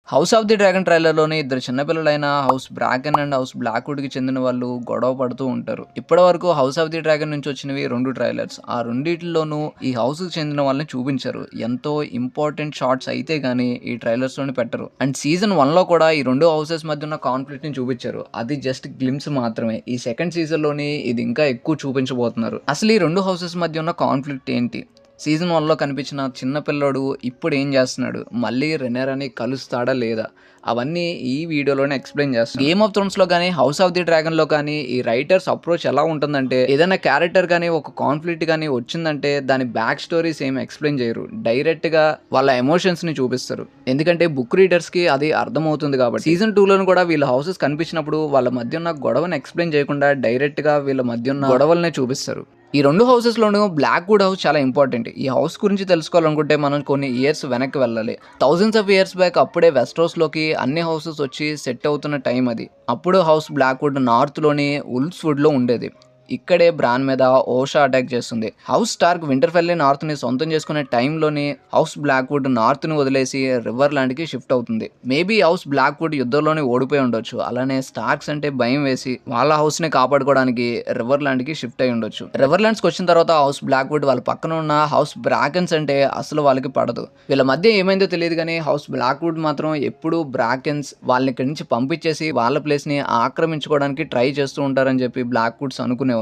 House of the dragon ట్రైలర్‌లోని ఇద్దరు చిన్నపిల్లలైన house బ్రాకెన్ and house బ్లాక్‌వుడ్‌కి చెందిన వాళ్ళు గొడవ పడుతూ ఉంటారు. ఇప్పటివరకు హౌస్ ఆఫ్ ది డ్రాగన్ నుంచి వచ్చినవి 2 ట్రైలర్స్. ఆ రెండిటిలోనూ ఈ హౌస్‌కి చెందిన వాళ్ళని చూపించరు. ఎంతో ఇంపార్టెంట్ షాట్స్ అయితే గాని ఈ ట్రైలర్స్‌లోని పెట్టరు. అండ్ సీజన్ 1లో కూడా ఈ 2 హౌసెస్ మధ్య ఉన్న కాన్‌ఫ్లిక్ట్‌ని చూపించారు. అది జస్ట్ గ్లింప్స్ మాత్రమే. ఈ సెకండ్ సీజన్‌లోని ఇది ఇంకా ఎక్కువ చూపించబోతున్నారు. అసలు ఈ 2 హౌసెస్ మధ్య ఉన్న కాన్‌ఫ్లిక్ట్ ఏంటి? సీజన్ 1లో కనిపించిన చిన్న పిల్లోడు ఇప్పుడు ఏం చేస్తున్నాడు? మళ్ళీ రెనేరాని కలుస్తాడా లేదా? అవన్నీ ఈ వీడియోలోనే ఎక్స్‌ప్లెయిన్ చేస్తాను. గేమ్ ఆఫ్ థ్రోన్స్‌లో గానీ, హౌస్ ఆఫ్ ది డ్రాగన్‌లో కానీ ఈ రైటర్స్ అప్రోచ్ ఎలా ఉంటుందంటే ఏదైనా క్యారెక్టర్ గానీ, ఒక కాన్‌ఫ్లిక్ట్ గానీ వచ్చిందంటే దాని బ్యాక్ స్టోరీస్ ఏమి ఎక్స్‌ప్లెయిన్ చేయరు. డైరెక్ట్‌గా వాళ్ళ ఎమోషన్స్‌ని చూపిస్తారు. ఎందుకంటే బుక్ రీడర్స్‌కి అది అర్థమవుతుంది కాబట్టి. సీజన్ 2లోను కూడా వీళ్ళ హౌసెస్ కనిపించినప్పుడు వాళ్ళ మధ్య ఉన్న గొడవని ఎక్స్‌ప్లెయిన్ చేయకుండా డైరెక్ట్‌గా వీళ్ళ మధ్య ఉన్న గొడవలనే చూపిస్తారు. ఈ 2 హౌసెస్‌లోనూ బ్లాక్‌వుడ్ హౌస్ చాలా ఇంపార్టెంట్. ఈ హౌస్ గురించి తెలుసుకోవాలనుకుంటే మనం కొన్ని ఇయర్స్ వెనక్కి వెళ్ళాలి. థౌసండ్స్ ఆఫ్ ఇయర్స్ బ్యాక్ అప్పుడే వెస్టరోస్‌లోకి అన్ని హౌసెస్ వచ్చి సెట్ అవుతున్న టైం అది. అప్పుడు హౌస్ బ్లాక్‌వుడ్ నార్త్‌లోని వుల్ఫ్స్‌వుడ్‌లో ఉండేది. ఇక్కడే బ్రాన్ మీద ఓషా అటాక్ చేస్తుంది. హౌస్ స్టార్క్ వింటర్‌ఫెల్‌ని నార్త్‌ని సొంతం చేసుకునే టైంలోని హౌస్ బ్లాక్‌వుడ్ నార్త్‌ని వదిలేసి రివర్ ల్యాండ్‌కి షిఫ్ట్ అవుతుంది. మేబీ హౌస్ బ్లాక్‌వుడ్ యుద్ధంలోనే ఓడిపోయి ఉండొచ్చు. అలానే స్టార్క్స్ అంటే భయం వేసి వాళ్ళ హౌస్‌ని కాపాడుకోవడానికి రివర్ ల్యాండ్‌కి షిఫ్ట్ అయి ఉండొచ్చు. రివర్ ల్యాండ్స్‌కి వచ్చిన తర్వాత హౌస్ బ్లాక్‌వుడ్ వాళ్ళ పక్కన ఉన్న హౌస్ బ్రాకెన్స్ అంటే అసలు వాళ్ళకి పడదు. వీళ్ళ మధ్య ఏమైందో తెలియదు కానీ హౌస్ బ్లాక్‌వుడ్ మాత్రం ఎప్పుడూ బ్రాకెన్స్ వాళ్ళని ఇక్కడి నుంచి పంపించేసి వాళ్ళ ప్లేస్‌ని ఆక్రమించుకోవడానికి ట్రై చేస్తూ ఉంటారని చెప్పి బ్లాక్‌వుడ్స్ అనుకునేవాళ్ళు.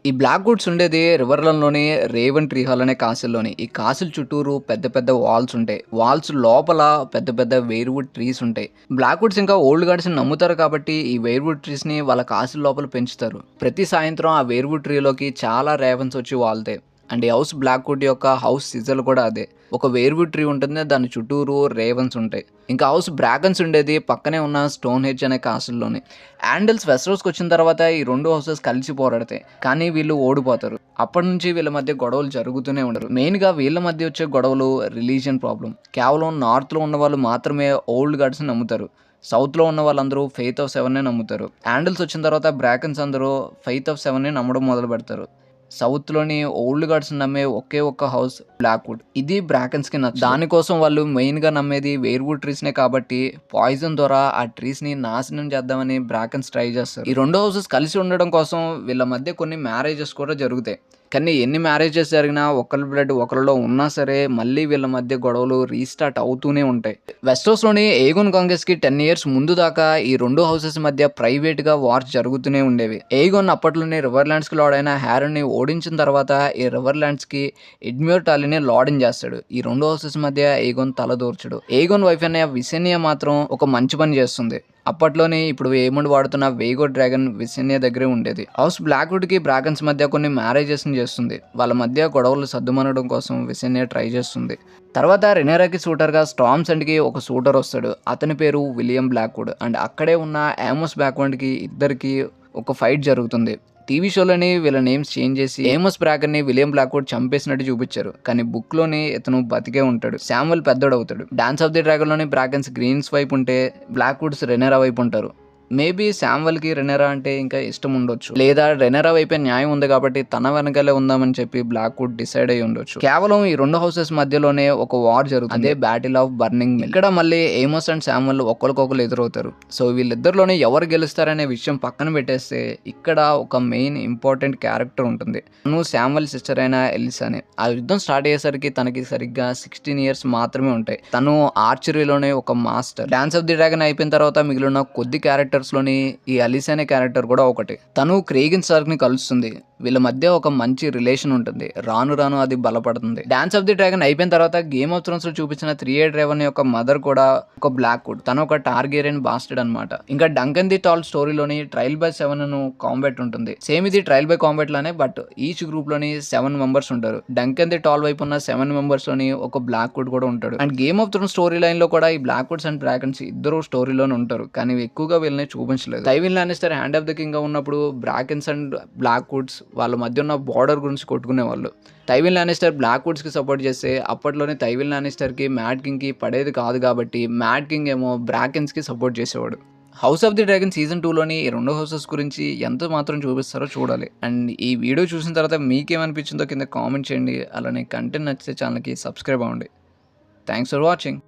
ఈ బ్లాక్‌వుడ్స్ ఉండేది రివర్‌లంలోని రేవెన్ ట్రీ హాల్ అనే కాసిల్‌లోని. ఈ కాసిల్ చుట్టూరు పెద్ద పెద్ద వాల్స్ ఉంటాయి. వాల్స్ లోపల పెద్ద పెద్ద వేర్‌వుడ్ ట్రీస్ ఉంటాయి. బ్లాక్‌వుడ్స్ ఇంకా ఓల్డ్ గార్డ్స్‌ని నమ్ముతారు కాబట్టి ఈ వేర్‌వుడ్ ట్రీస్‌ని వాళ్ళ కాసిల్ లోపల పెంచుతారు. ప్రతి సాయంత్రం ఆ వేర్‌వుడ్ ట్రీలోకి చాలా రేవెన్స్ వచ్చి వాలుతాయి. అండ్ ఈ హౌస్ బ్లాక్‌వుడ్ యొక్క హౌస్ సిజల్ కూడా అదే. ఒక వేర్‌వుడ్ ట్రీ ఉంటుంది. దాని చుట్టూరు రేవెన్స్ ఉంటాయి. ఇంకా హౌస్ బ్రాకెన్స్ ఉండేది పక్కనే ఉన్న స్టోన్ హెడ్జ్ అనే కాసిల్‌లోని. యాండల్స్ వెస్టరోస్‌కి వచ్చిన తర్వాత ఈ 2 హౌసెస్ కలిసి పోరాడతాయి. కానీ వీళ్ళు ఓడిపోతారు. అప్పటి నుంచి వీళ్ళ మధ్య గొడవలు జరుగుతూనే ఉండరు. మెయిన్‌గా వీళ్ళ మధ్య వచ్చే గొడవలు రిలీజియన్ ప్రాబ్లమ్. కేవలం నార్త్‌లో ఉన్నవాళ్ళు మాత్రమే ఓల్డ్ గాడ్స్‌ని నమ్ముతారు. సౌత్‌లో ఉన్న వాళ్ళందరూ ఫెయిత్ ఆఫ్ సెవెన్‌నే నమ్ముతారు. యాండల్స్ వచ్చిన తర్వాత బ్రాకెన్స్ అందరూ ఫెయిత్ ఆఫ్ సెవెన్‌ని నమ్మడం మొదలుపెడతారు. సౌత్‌లోని ఓల్డ్ గాడ్స్‌ని నమ్మే ఒకే ఒక్క హౌస్ బ్లాక్‌వుడ్. ఇది బ్రాకెన్స్‌కి నచ్చదు. దానికోసం వాళ్ళు మెయిన్‌గా నమ్మేది వేర్‌వుడ్ ట్రీస్‌నే కాబట్టి పాయిజన్ ద్వారా ఆ ట్రీస్‌ని నాశనం చేద్దామని బ్రాకెన్స్ ట్రై చేస్తారు. ఈ 2 హౌసెస్ కలిసి ఉండడం కోసం వీళ్ళ మధ్య కొన్ని మ్యారేజెస్ కూడా జరుగుతాయి. కానీ ఎన్ని మ్యారేజెస్ జరిగినా ఒకళ్ళ బ్లడ్ ఒకళ్ళలో ఉన్నా సరే మళ్ళీ వీళ్ళ మధ్య గొడవలు రీస్టార్ట్ అవుతూనే ఉంటాయి. వెస్టరోస్‌లోని ఏగోన్ కాంగెస్‌కి 10 ఇయర్స్ ముందు దాకా ఈ 2 హౌసెస్ మధ్య ప్రైవేట్‌గా వార్స్ జరుగుతూనే ఉండేవి. ఏగోన్ అప్పట్లోనే రివర్ ల్యాండ్స్‌కి లార్డ్ అయిన హ్యారన్ని ఓడించిన తర్వాత ఈ రివర్ ల్యాండ్స్‌కి ఎడ్మ్యూర్ టాలీని లార్డ్‌ని చేస్తాడు. ఈ 2 హౌసెస్ మధ్య ఏగోన్ తలదూర్చడు. ఏగోన్ వైఫ్ అయిన విసెనియా మాత్రం ఒక మంచి పని చేస్తుంది. అప్పట్లోనే ఇప్పుడు ఏముండి వాడుతున్న వేగో డ్రాగన్ విసెనియా దగ్గరే ఉండేది. హౌస్ బ్లాక్‌వుడ్‌కి బ్రాకెన్స్ మధ్య కొన్ని మ్యారేజెస్‌ని చేస్తుంది. వాళ్ళ మధ్య గొడవలు సద్దుమణగడం కోసం విసెనియా ట్రై చేస్తుంది. తర్వాత రెనేరాకి సూటర్‌గా స్టార్మ్సండ్‌కి ఒక సూటర్ వస్తాడు. అతని పేరు విలియం బ్లాక్‌వుడ్. అండ్ అక్కడే ఉన్న ఆమోస్ బ్లాక్‌వుడ్‌కి ఇద్దరికి ఒక ఫైట్ జరుగుతుంది. టీవీ షోలోని వీళ్ళ నేమ్స్ చేంజ్ చేసి ఏమోస్ బ్రాకెన్‌ని విలియం బ్లాక్‌వుడ్ చంపేసినట్టు చూపించారు. కానీ బుక్‌లోని ఇతను బతికే ఉంటాడు. శామ్యుయల్ పెద్దోడవుతాడు. డాన్స్ ఆఫ్ ది డ్రాగన్‌లోని బ్రాకెన్స్ గ్రీన్స్ వైపు ఉంటే బ్లాక్‌వుడ్స్ రెనేరా వైపు ఉంటారు. మేబీ శామ్యుయల్‌కి రెనేరా అంటే ఇంకా ఇష్టం ఉండొచ్చు. లేదా రెనేరా వైపే న్యాయం ఉంది కాబట్టి తన వెనకాలే ఉందామని చెప్పి బ్లాక్‌వుడ్ డిసైడ్ అయ్యి ఉండొచ్చు. కేవలం ఈ 2 హౌసెస్ మధ్యలోనే ఒక వార్ జరుగుతుంది. అదే బ్యాటిల్ ఆఫ్ బర్నింగ్ మిల్. ఇక్కడ మళ్ళీ ఏమోస్ అండ్ శామ్యుయల్ ఒకరికొకరు ఎదురవుతారు. సో వీళ్ళిద్దరిలోనే ఎవరు గెలుస్తారనే విషయం పక్కన పెట్టేస్తే ఇక్కడ ఒక మెయిన్ ఇంపార్టెంట్ క్యారెక్టర్ ఉంటుంది. తను శామ్యుయల్ సిస్టర్ అయిన ఎలిసానే. ఆ యుద్ధం స్టార్ట్ అయ్యేసరికి తనకి సరిగ్గా 16 ఇయర్స్ మాత్రమే ఉంటాయి. తను ఆర్చరీలోనే ఒక master. Dance of the dragon అయిపోయిన తర్వాత మిగిలిన కొద్ది క్యారెక్టర్స్‌లోని ఈ అలిసా అనే క్యారెక్టర్ కూడా ఒకటి. తను క్రేగిన్ స్టార్క్‌ని కలుస్తుంది. వీళ్ళ మధ్య ఒక మంచి రిలేషన్ ఉంటుంది. రాను రాను అది బలపడుతుంది. డాన్స్ ఆఫ్ ది డ్రాగన్ అయిపోయిన తర్వాత గేమ్ ఆఫ్ థ్రోన్స్‌లో చూపించిన 3 డ్రైవన్ యొక్క మదర్ కూడా ఒక బ్లాక్‌వుడ్. తను ఒక టార్గేరియన్ బాస్టర్డ్ అన్నమాట. ఇంకా డంకన్ ది టాల్ స్టోరీలోని ట్రయల్ బై 7 కాంబాట్ ఉంటుంది. సేమ్ ఇది ట్రయల్ బై కాంబాట్ లానే బట్ ఈచ్ గ్రూప్‌లోని 7 మెంబర్స్ ఉంటారు. డంకన్ ది టాల్ వైపు ఉన్న 7 మెంబర్స్‌లోని ఒక బ్లాక్‌వుడ్ కూడా ఉంటాడు. And Game of Thrones story లైన్‌లో కూడా ఈ బ్లాక్‌వుడ్స్ అండ్ డ్రాగన్స్ ఇద్దరు స్టోరీలోనే ఉంటారు. కానీ ఎక్కువగా వీళ్ళని చూపించలేదు. Tywin Lannister hand of the king గా ఉన్నప్పుడు బ్రాకెన్స్ అండ్ బ్లాక్‌వుడ్స్ వాళ్ళ మధ్య ఉన్న బార్డర్ గురించి కొట్టుకునేవాళ్ళు. టైవిన్ లానిస్టర్ బ్లాక్‌వుడ్స్‌కి సపోర్ట్ చేస్తే అప్పట్లోనే టైవిన్ లానిస్టర్‌కి మ్యాడ్ కింగ్‌కి పడేది కాదు కాబట్టి మ్యాడ్ కింగ్ ఏమో బ్రాకెన్స్‌కి సపోర్ట్ చేసేవాడు. House of the Dragon season 2లోని ఈ 2 హౌసెస్ గురించి ఎంత మాత్రం చూపిస్తారో చూడాలి. అండ్ ఈ వీడియో చూసిన తర్వాత మీకేమనిపించిందో కింద కామెంట్ చేయండి. అలానే కంటెంట్ నచ్చితే ఛానల్‌కి సబ్స్క్రైబ్ అవ్వండి. Thanks for watching.